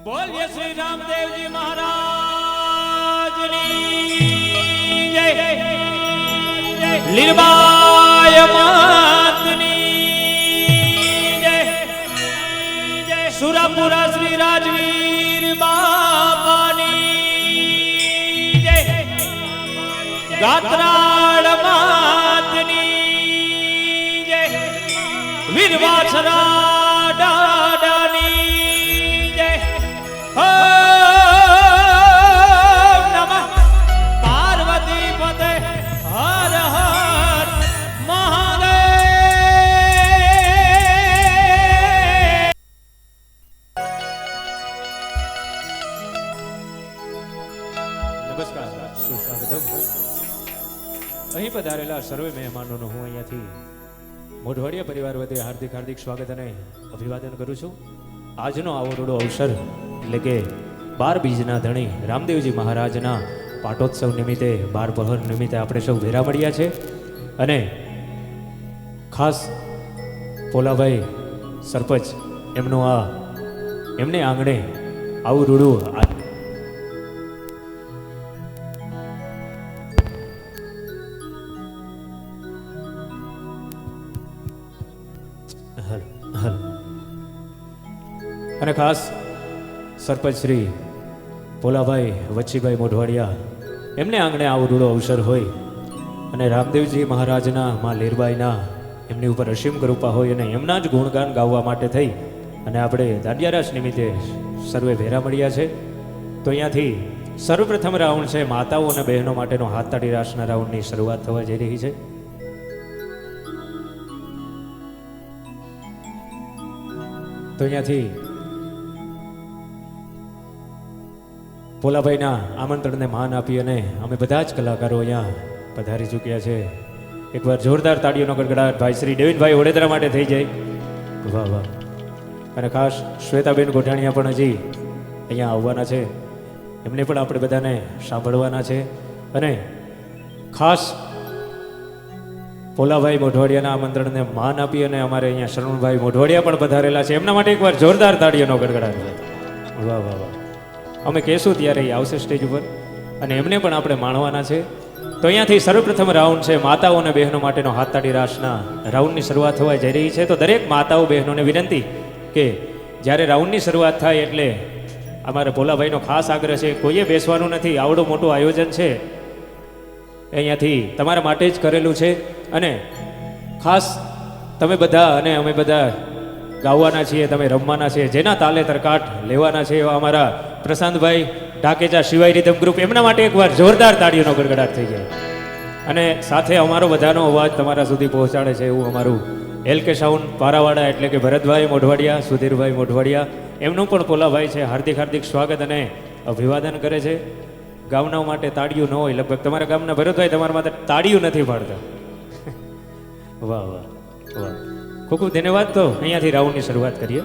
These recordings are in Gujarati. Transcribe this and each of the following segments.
બોલીએ શ્રી રામદેવજી મહારાજની જય, લીરબાય માતની જય, સુરાપુરા શ્રી રાજવીર બાપાની જય, ગાત્રાળ માતની જય, વીરવાસરા અહીં પધારેલા સર્વે મહેમાનોનું હું અહીંયાથી મોઢવાડિયા પરિવાર વતી હાર્દિક હાર્દિક સ્વાગત અને અભિવાદન કરું છું. આજનો આવો રૂડો અવસર એટલે કે 12 બીજના ધણી રામદેવજી મહારાજના પાટોત્સવ નિમિત્તે 12 પહર નિમિત્તે આપણે સૌ ભેરા મળ્યા છે અને ખાસ પોલાભાઈ સરપંચ એમને આંગણે આવું રૂડું અને ખાસ સરપંચ શ્રી પોલાભાઈ વચ્ચીભાઈ મોઢવાડિયા એમને આંગણે આવો રૂડો અવસર હોય અને રામદેવજી મહારાજના માં લીરબાઈના એમની ઉપર અસીમ કૃપા હોય અને એમના જ ગુણગાન ગાવા માટે થઈ અને આપણે દાંડિયારાસ નિમિત્તે સર્વે ભેરા મળ્યા છે. તો અહીંયાથી સર્વપ્રથમ રાઉન્ડ છે માતાઓ અને બહેનો માટેનો હાથ તાળી રાસના રાઉન્ડની શરૂઆત થવા જઈ રહી છે. તો અહીંયાથી પોલાભાઈના આમંત્રણને માન આપી અને અમે બધા જ કલાકારો અહીંયા પધારી ચૂક્યા છે. એકવાર જોરદાર તાળીઓનો ગડગડાટ ભાઈ શ્રી ડેવિનભાઈ વડોદરા માટે થઈ જાય. વાહ વાહ. અને ખાસ શ્વેતાબેન ગોઠાણીયા પણ હજી અહીંયા આવવાના છે, એમને પણ આપણે બધાને સાંભળવાના છે. અને ખાસ પોલાભાઈ મોઢવાડિયાના આમંત્રણને માન આપી અને અમારે અહીંયા શરણભાઈ મોઢવાડિયા પણ પધારેલા છે, એમના માટે એકવાર જોરદાર તાળીઓનો ગડગડાટ. વાહ વાહ વાહ. અમે કહેશું ત્યારે એ આવશે સ્ટેજ ઉપર અને એમને પણ આપણે માણવાના છે. તો અહીંયાથી સર્વપ્રથમ રાઉન્ડ છે માતાઓ અને બહેનો માટેનો હાથ તાળી રાસના રાઉન્ડની શરૂઆત થવા જઈ રહી છે. તો દરેક માતાઓ બહેનોને વિનંતી કે જ્યારે રાઉન્ડની શરૂઆત થાય એટલે અમારે પોલાભાઈનો ખાસ આગ્રહ છે, કોઈએ બેસવાનું નથી, આવડું મોટું આયોજન છે અહીંયાથી તમારા માટે જ કરેલું છે. અને ખાસ તમે બધા અને અમે બધા ગાવાના છીએ, તમે રમવાના છીએ, જેના તાલે તરકાટ લેવાના છે એવા અમારા પ્રશાંતભાઈ ઢાકેચા શિવાય રિધમ ગ્રુપ, એમના માટે એકવાર જોરદાર તાળીઓનો ગડગડાટ થઈ જાય. અને સાથે અમારો બધાનો અવાજ તમારા સુધી પહોંચાડે છે એવું અમારું LK સાઉન્ડ પારાવાડા એટલે કે ભરતભાઈ મોઢવાડિયા, સુધીરભાઈ મોઢવાડિયા, એમનું પણ પોલાભાઈ છે, હાર્દિક હાર્દિક સ્વાગત અને અભિવાદન કરે છે. ગામના માટે તાળીઓ ન હોય, લગભગ તમારા ગામના ભરતભાઈ તમારા માટે તાળીઓ નથી પાડતા. વાહ વાહ વાહ, ખૂબ ખૂબ ધન્યવાદ. તો અહીંયાથી રાઉન્ડની શરૂઆત કરીએ.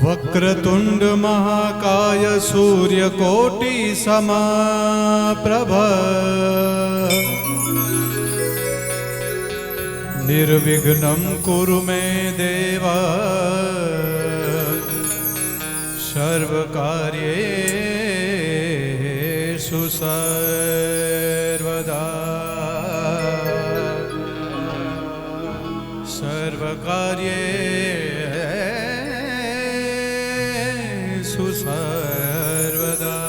વક્રતુંડ મહાકાય સૂર્યકોટિ સમપ્રભ નિર્વિઘ્નમ કુરુ મે દેવ સર્વકાર્યેષુ સર્વદા સર્વકાર્યેષુ સર્વદા.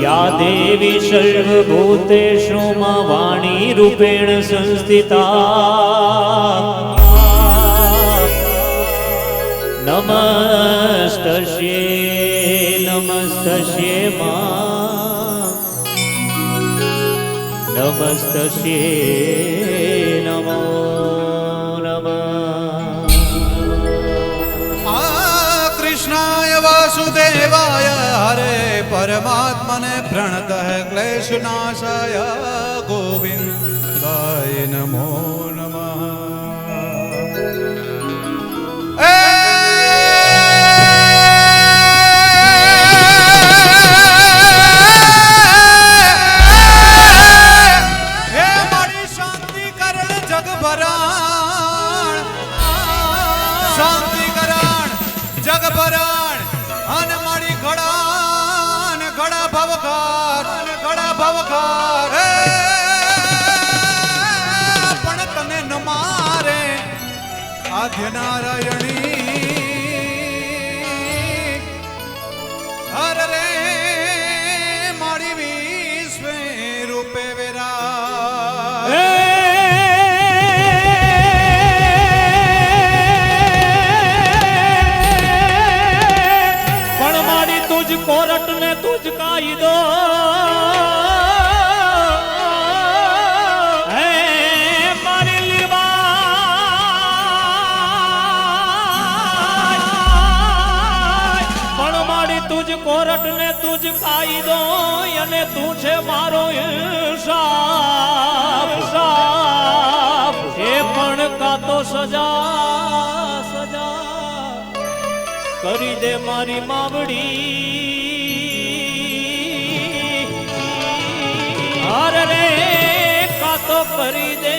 या देवी દેવી સર્વભૂતેષુ માં વાણી રૂપેણ સંસ્થિતા નમસ્તસ્યે નમસ્તસ્યે માં નમસ્તસ્યે નમો નમઃ કૃષ્ણાય વાસુદેવાય હરે પરમાત્મને પ્રણત ક્લેશનાશાય ગોવિંદાય નમો નમઃ શાંતિકરણ જગભરણ અને મારી ઘડા ને ઘડા ભવકાર અને ઘડા ભવકાર પણ તને ન મારે આદ્ય નારાયણી હર રે મારી વિશ્વે રૂપે વેરા કોરટ ને તુજ કાયદો હે મારી લીવાય પણ મારી તુજ કોરટ ને તુજ કાયદો અને તું છે મારો ઇન્સાફ એ પણ કાતો સજા કરી દે મારી માવડી હાર રે કાતો કરી દે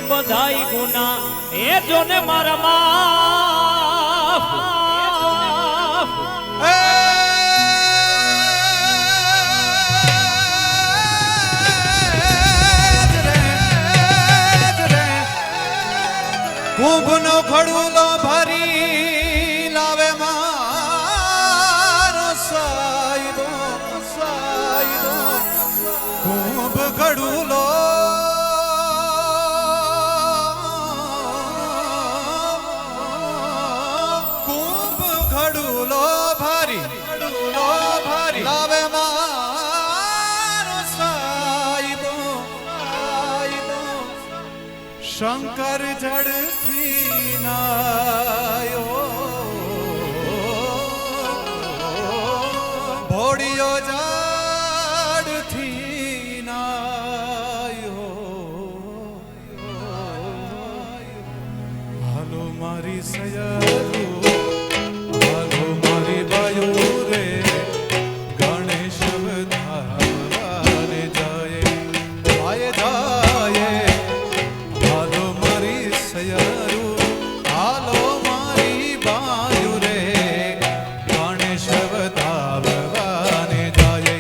બધાઈ ગુના એ જોને મારા માફ કુંભનો ખડુલો ભરી લાવે મારો સાઈબો કુંભ ખડુલો ભરી લાવે મારો સાઈબો શંકર જડથી નાયો ભોળિયો જડથી નાયો હાલો મારી સયારું હાલો મારી બાયુ રે ગણેશ વધારે જાય હાલો મારી સયારું હાલો મારી બાયુ રે ગણેશ વધારે જાય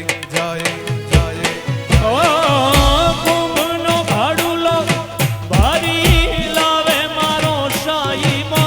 કુંભનો ભાડુલો ભરી લાવે મારો સાઈબો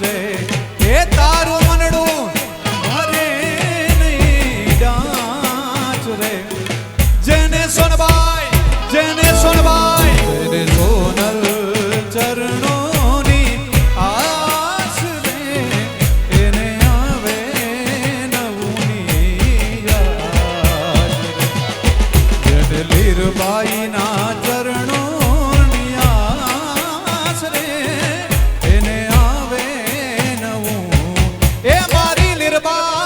રે એ તારું મનડું ભરે નહીં ડાચ રે જેને સોનબાઈ જેને સોનબાઈ જેને સોનલ ચરણોની આસ રે એને આવે નવની યાદ જેને લીરબાઈના ચરણોની આસ રે એને આવે નવું એ મારી લીરબાઈ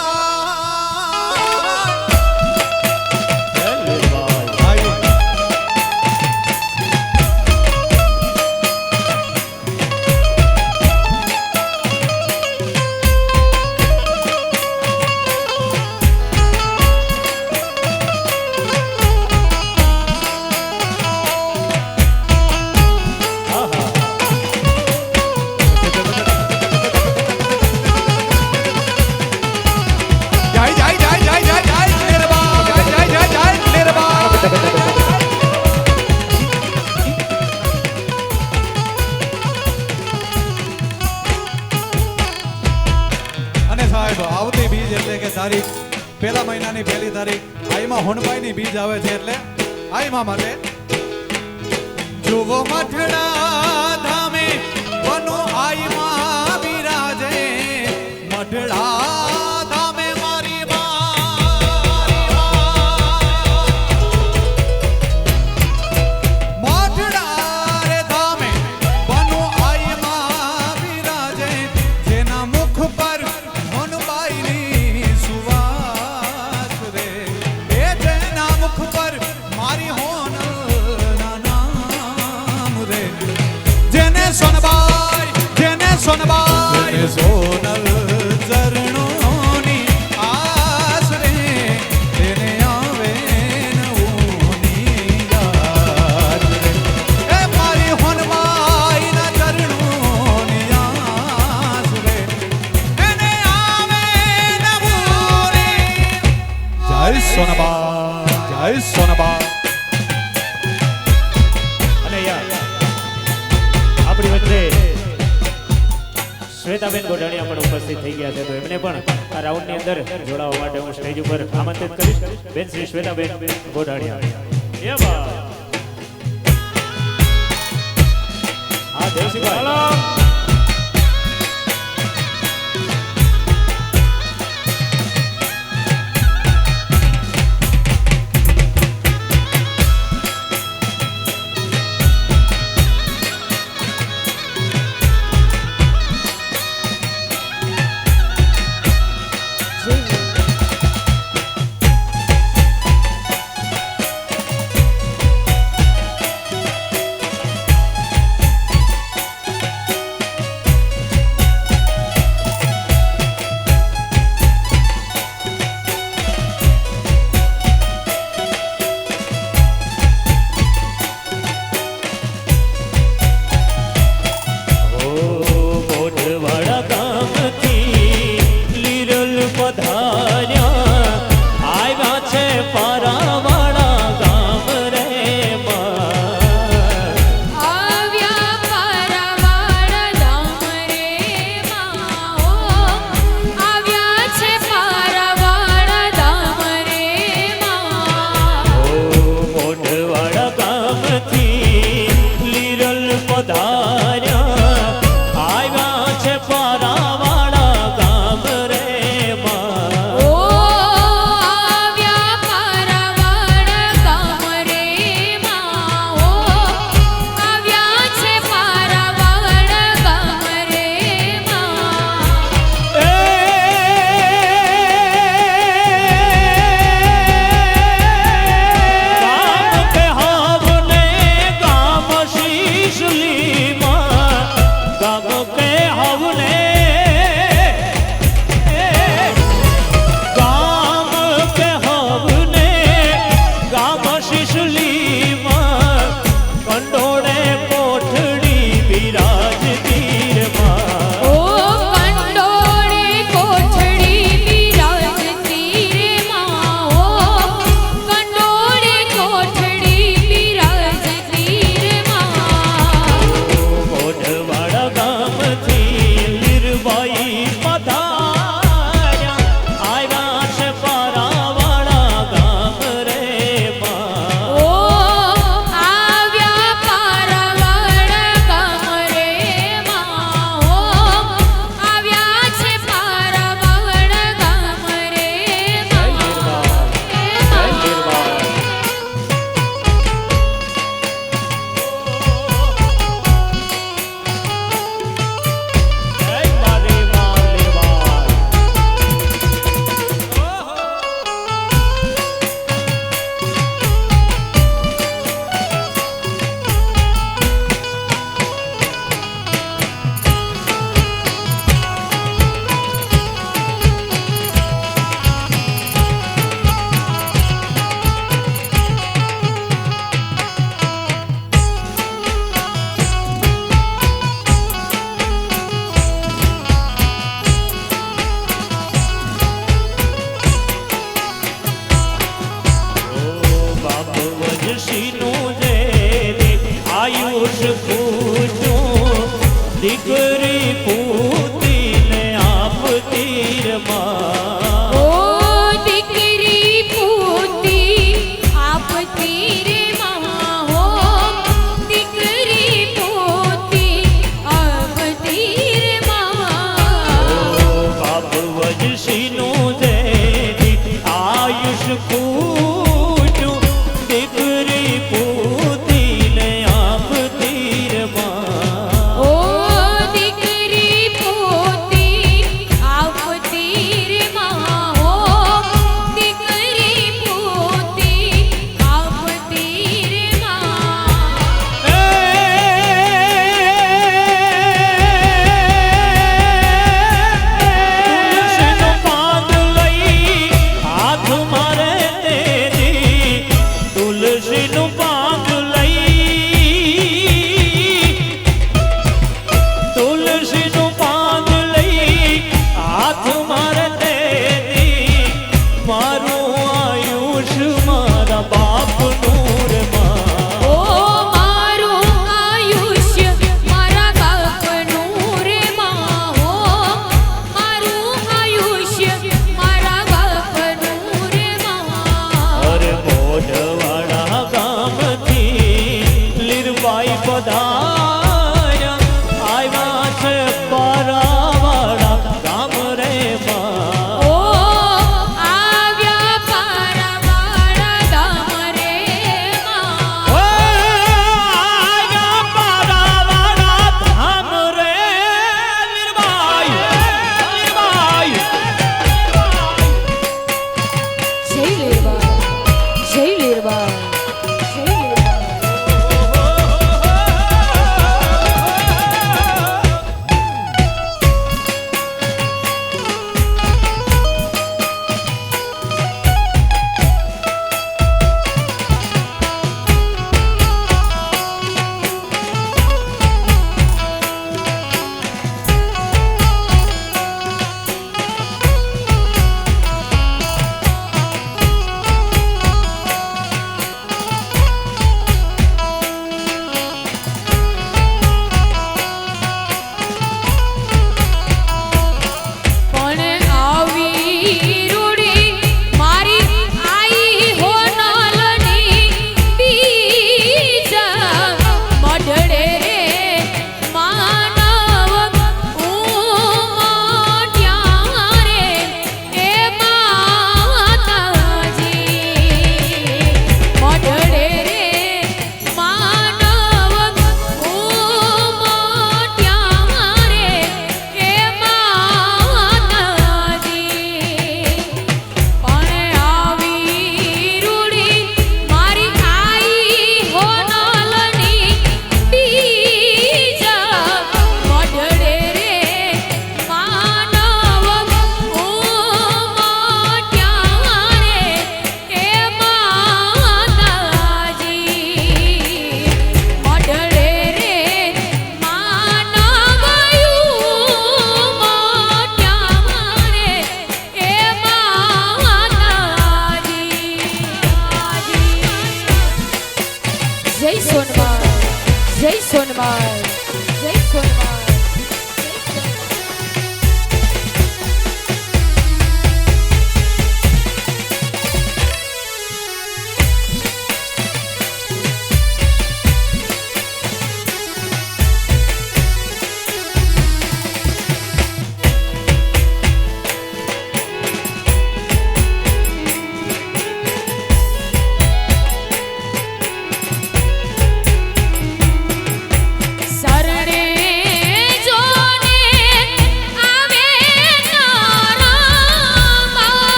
આવતી બીજ એટલે કે તારીખ પહેલા મહિનાની પહેલી તારીખ આઈમાં હોનબાઈની બીજ આવે છે એટલે આઈમાં માટે જુઓ મઠડા ધામે વનો આઈમાં બિરાજે મઠડા ધામે મારી મઠડા રે ધામે વનો આઈમાં બિરાજે જેના મુખ પર સોનબાઈ જેને સોનબાઈ સોનલ ચરણોની આસ રે એને આવે નવની યાદ રે એ મારી હોનબાઈના ચરણોની આસ રે એને આવે નવની જય સોનબાઈ જય સોનબાઈ આપણી વચ્ચે શ્વેતાબેન ગોઢાણીયા પણ ઉપસ્થિત થઈ ગયા છે તો એમને પણ આ રાઉન્ડની અંદર જોડાવા માટે હું સ્ટેજ ઉપર આમંત્રિત કરીશ બેન શ્રી શ્વેતાબેન ગોઢાણીયા હા દેવસિંહભાઈ આવ્યા છે પારાવાળા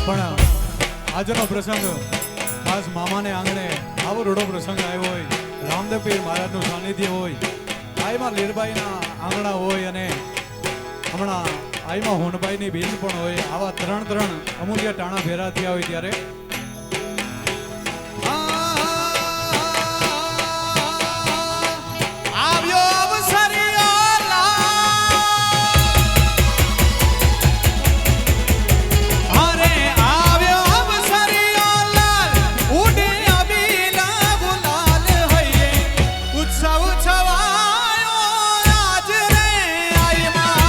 પણ આજનો પ્રસંગ ખાસ મામાને આંગણે આવો રૂડો પ્રસંગ આવ્યો હોય, રામદેવ પીર મહારાજનું સાનિધ્ય હોય, આઈમાં લીરબાઈના આંગણા હોય અને હમણાં આઈમાં હોનબાઈની બેન પણ હોય, આવા ત્રણ અમૂલ્ય ટાણા ભેરા થયા હોય ત્યારે આવ્યો અવસરિયો અરે આવ્યો અવસરિયો લાલ ઉડે અબીલા ગુલાલ હૈયે ઉત્સવ છવાયો આજ રે આઈમાં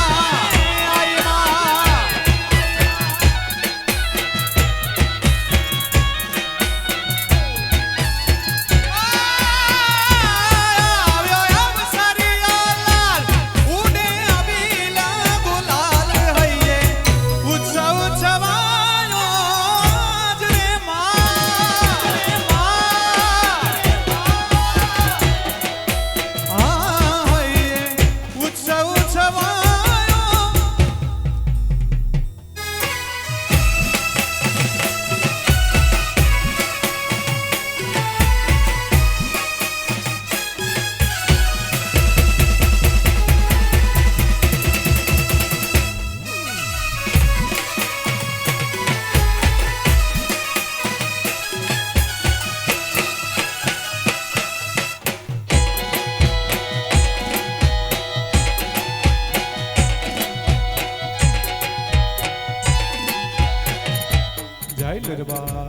જય લીરબાઈ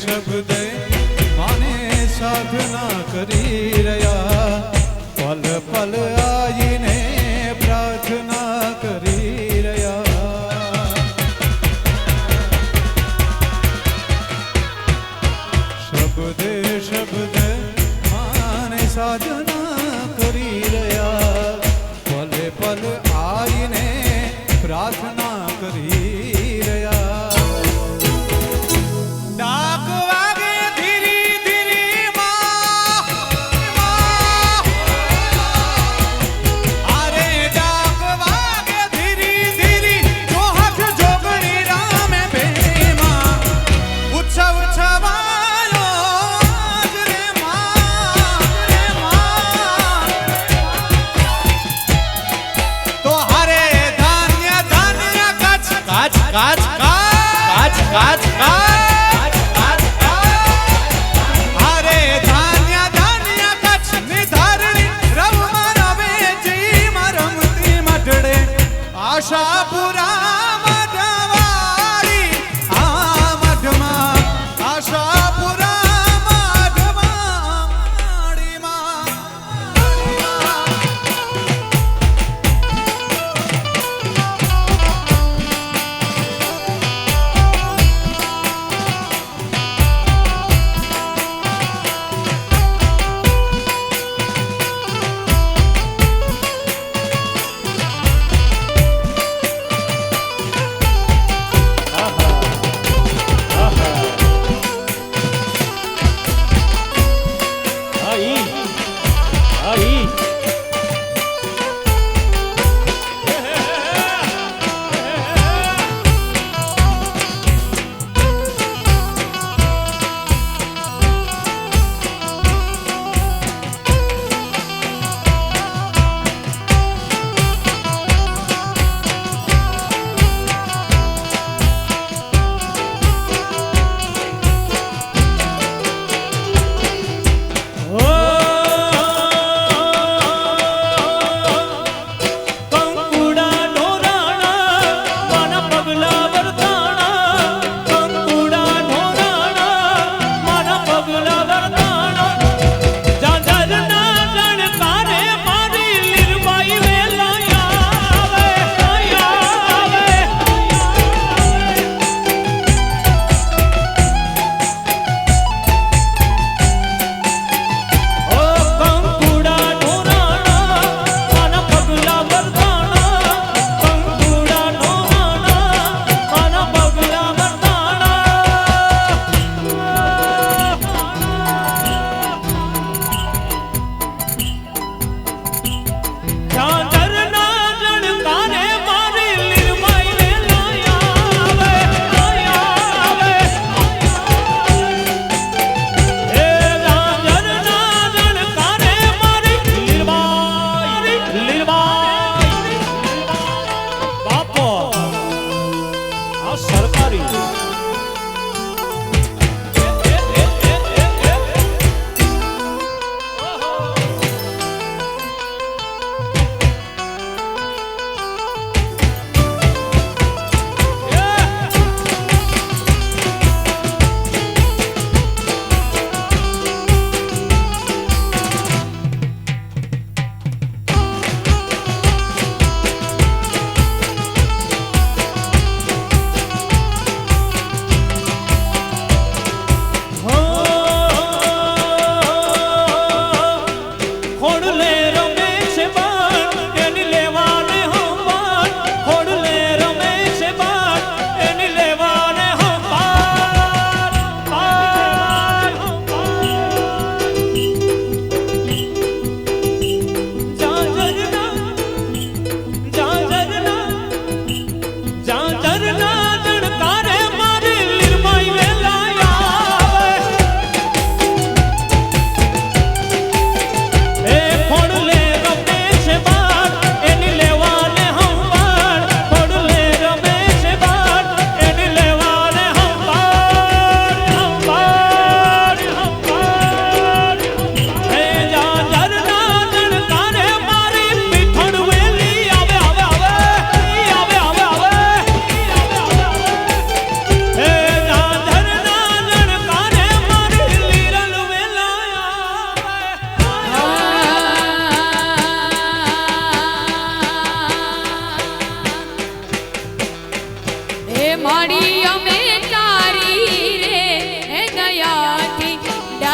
શબ્દે માને સાધના કરી રહ્યા, પલ પલ આઈને પ્રાર્થના કરી રહ્યા. શબ્દે માને સાધના કરી રહ્યા, પલ પલ આઈને પ્રાર્થના કરી રહ્યા. ડાક વાગે ધીરી ધીરી માં, અરે ડાક વાગે ધીરી ધીરી જો હાથ જોગણી રામે બેમાં ઉત્સવ છવાયો આજ રે માં. તો હારે ધાન્ય ધાન્ય કચ્છ કાચ કાચ કાચ કાચ કાચ અરે ધાન્ય ધાન્ય કચ્છ ની ધારણી રવમાં રવે જીમાં રમતી મઢડે આશાપુરા મઢવાળી આ મઢમાં આશાપુરા મઢવાળીમાં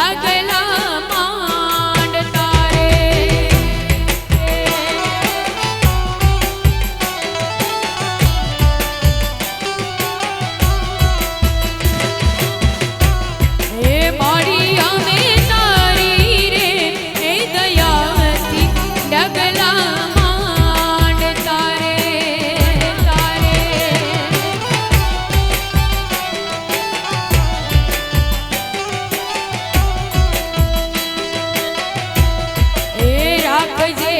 ડગલા માંડ તારે હે મારી અમે તારી રે હે દયાથી ડગલા માંડ તારે તારે એ રાખજે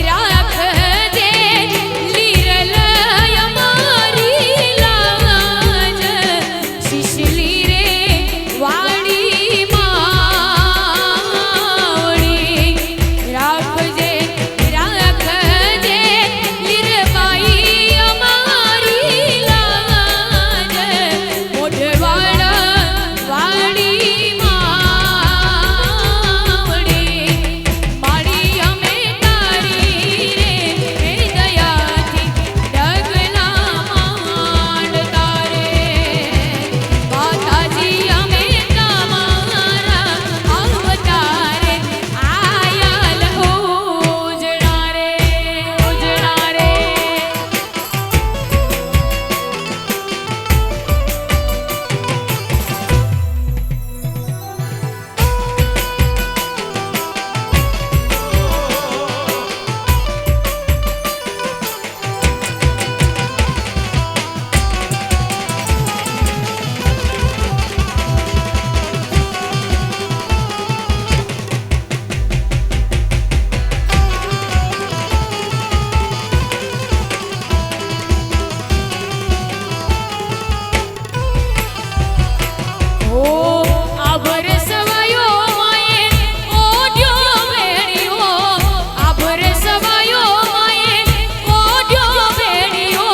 રાખજે લીરલ અમારી લાજ શિશલી રે વાડી માવડી રાખજે રાખજે લીરબાઈ અમારી લાજ મોઢવાડા વાડી માવડી મારી અમે તારી રે હે દયાથી ડગલા માંડ તારે માતાજી અમે તમારા અવતારે આયાલ ઉજળા રે ઉજળા રે ઓ આભર સવાયો માયે ઓઢ્યો બેડીઓ આભર સવાયો માયે ઓઢ્યો બેડીઓ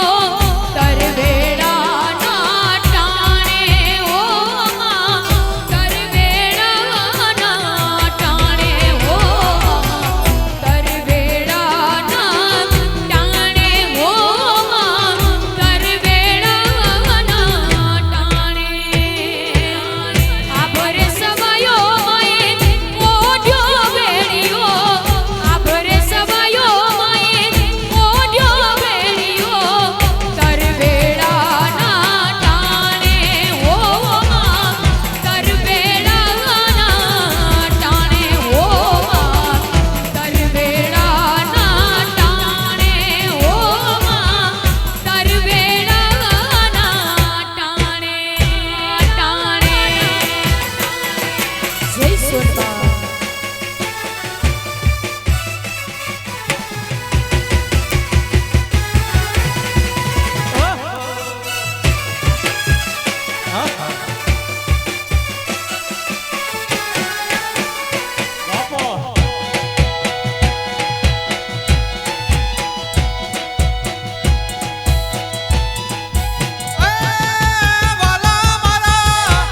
તરવેડા ના ટાણે ઓ માં તરવેડા ના ટાણે ઓ તરવેડા ના ટાણે ઓ માં તરવેડા ના ટાણે આભર સવાયો માયે ઓઢ્યો બેડીઓ આભર સવાયો માયે ઓઢ્યો બેડીઓ તરવેડા ના ટાણે ઓ માં તરવેડા ના ટાણે ઓ માં તરવેડા ના ટાણે ઓ માં તરવેડા ના ટાણે ટાણે જય સોનબા વાલા મારા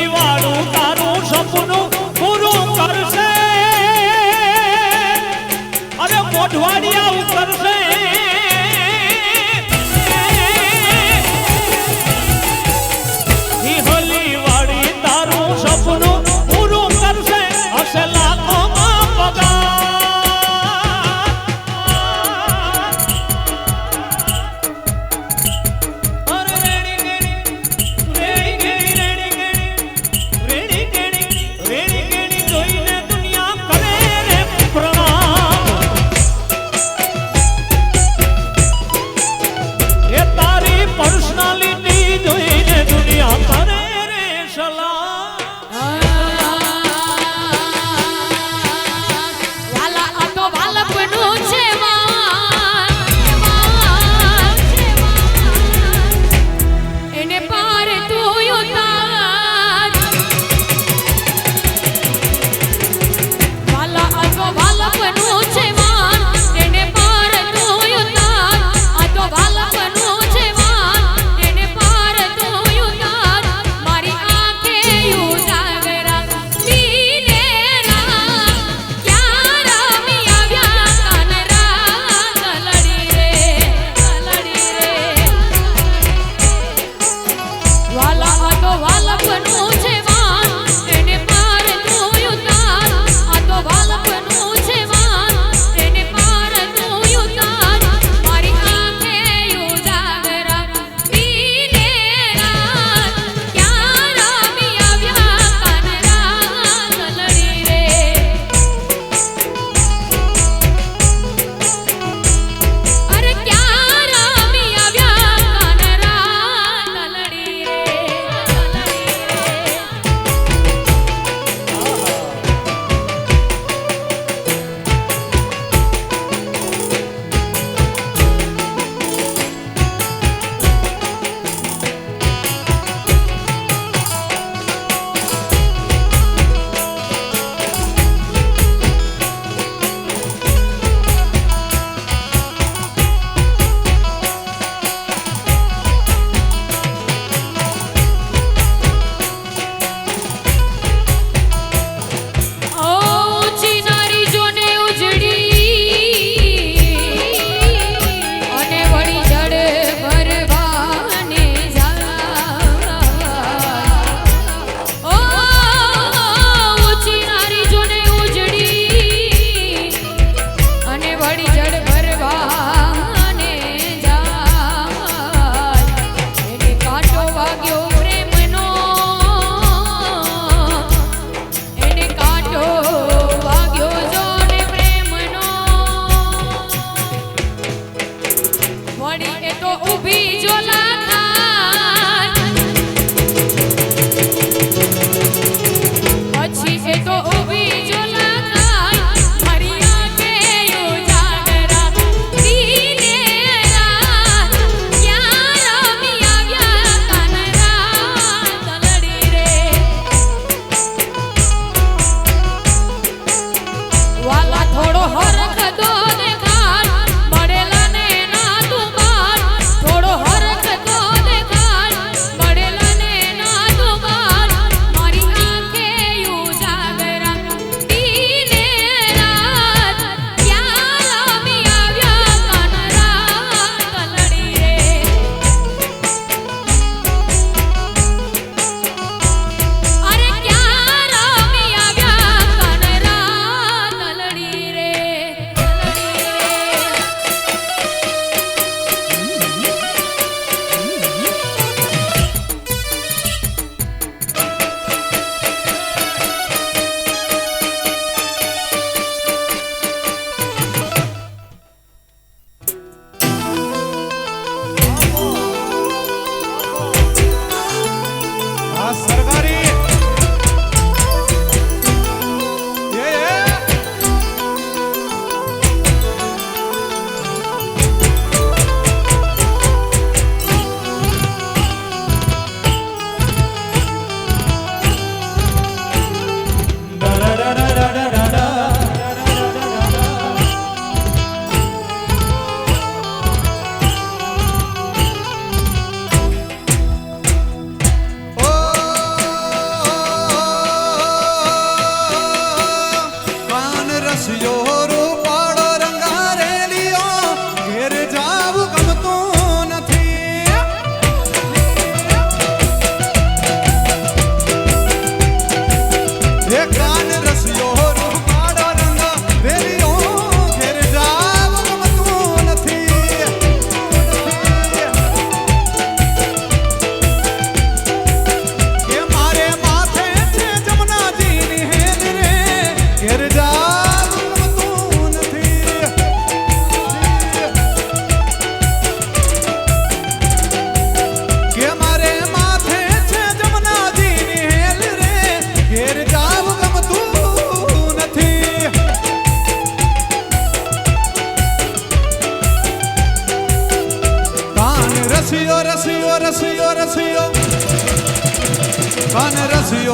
વાળું તારું સપનું પૂરું કરશે અરે મોઢવાડિયા ઉતરશે હોલી વાળી તારું સપનું પૂરું કરશે હશે લાખોમાં પગાર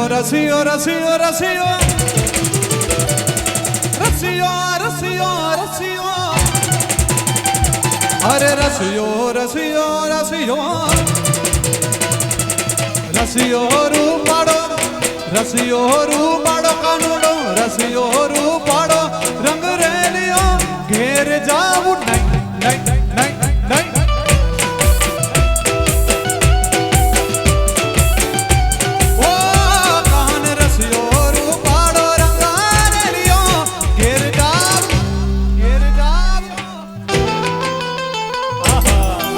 રસિયો રસિયો રસિયો રસિયો રસિયો રસિયો અરે રસિયો રસિયો રસિયો રસિયો રૂપાડો કાનુડો રસિયો રૂપાડો રંગ રેલિયો ઘેર જાવું નહીં નહીં નહીં નહીં ઓ કાન રસિયો રૂપાડો રંગ રેલિયો ઘેર જાવું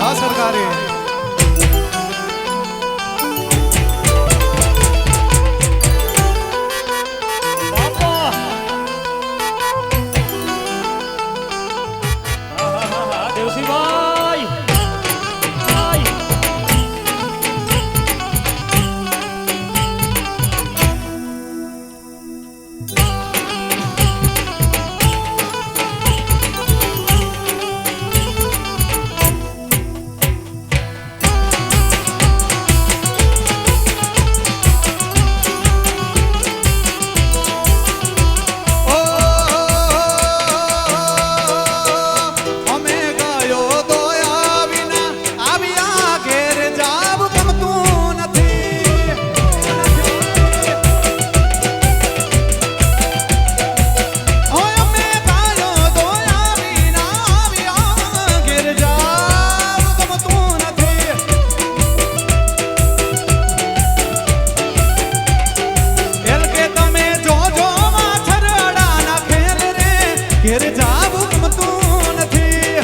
આ સરકારી દેવસીભાઈ ઘેર જાવું ગમતું નથી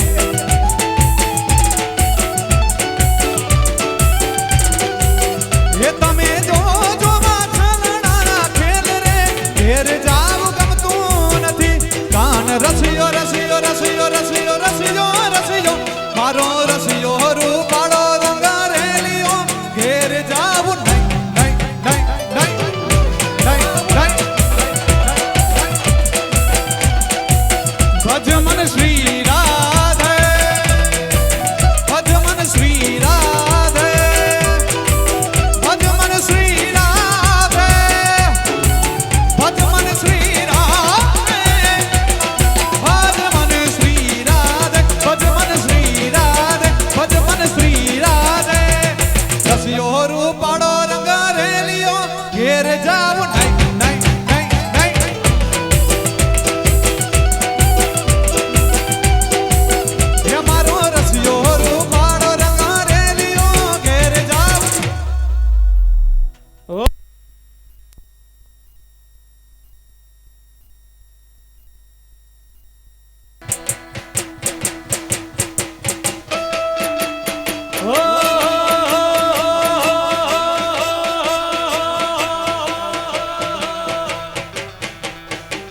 એ તમે જોજો માછલડાના ખેલ રે ઘેર જાવું ગમતું નથી કાન રસિયો રસિયો રસિયો રસિયો રસિયો રસિયો મારો રસિયો રૂપાળો રંગ રેલિયો ઘેર જાવું નહીં નહીં નહીં નહીં નહીં નહીં ભજમન શ્રી રાધે ભજમન શ્રી રાધે ભજમન શ્રી રાધે ભજમન શ્રી રાધે ભજમન શ્રી રાધે ભજમન શ્રી રાધે ભજમન શ્રી રાધે રસિયો રૂપાળો રંગ રેલિયો ઘેર જાવું નહીં નહીં નહીં નહીં એ મારો રસિયો રૂપાળો રંગ રેલિયો ઘેર જાવું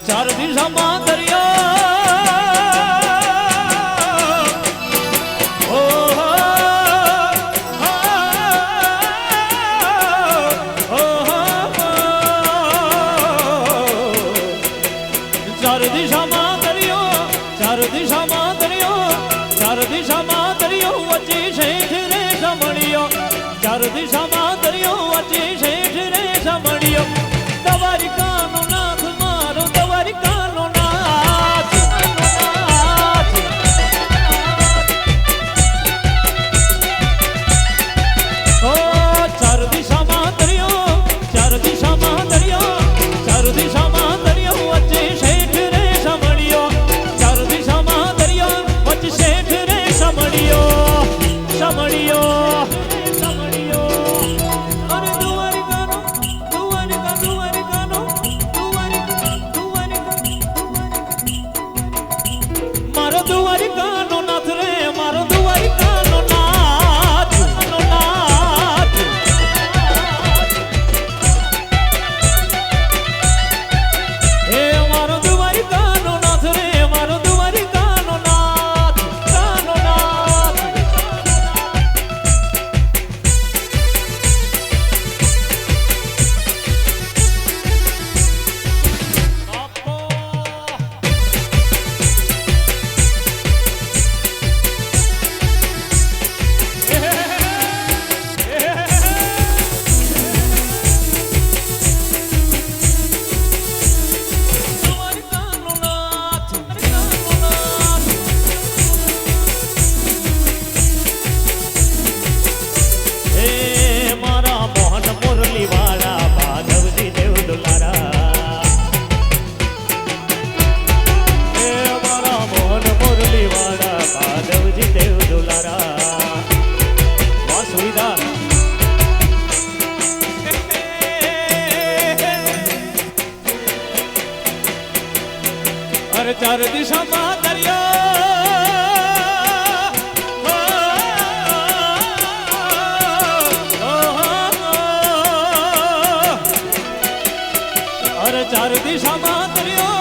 ચાર દિશામાં ચાર દિશામાં દરિયો ચાર દિશામાં દરિયો ચાર દિશામાં દરિયો વચ્ચે શેઠ રે સમણિયો ચાર દિશામાં દરિયો વચ્ચે શેઠ રે સમણિયો દ્વારિકાનો નાથ મારો દ્વારિકાનો નાથ ઓ ચાર દિશામાં દરિયો ચાર દિશામાં દરિયો ચાર દિશામાં દરિયો વચ્ચે શેઠ રે સમણિયો ચાર દિશામાં દરિયો વચ્ચે શેઠ રે સમણિયો સમણિયો સમણિયો અરે દ્વારિકાનો દ્વારિકાનો અરે ચાર દિશામાં દરિયો અરે ચાર દિશામાં દરિયો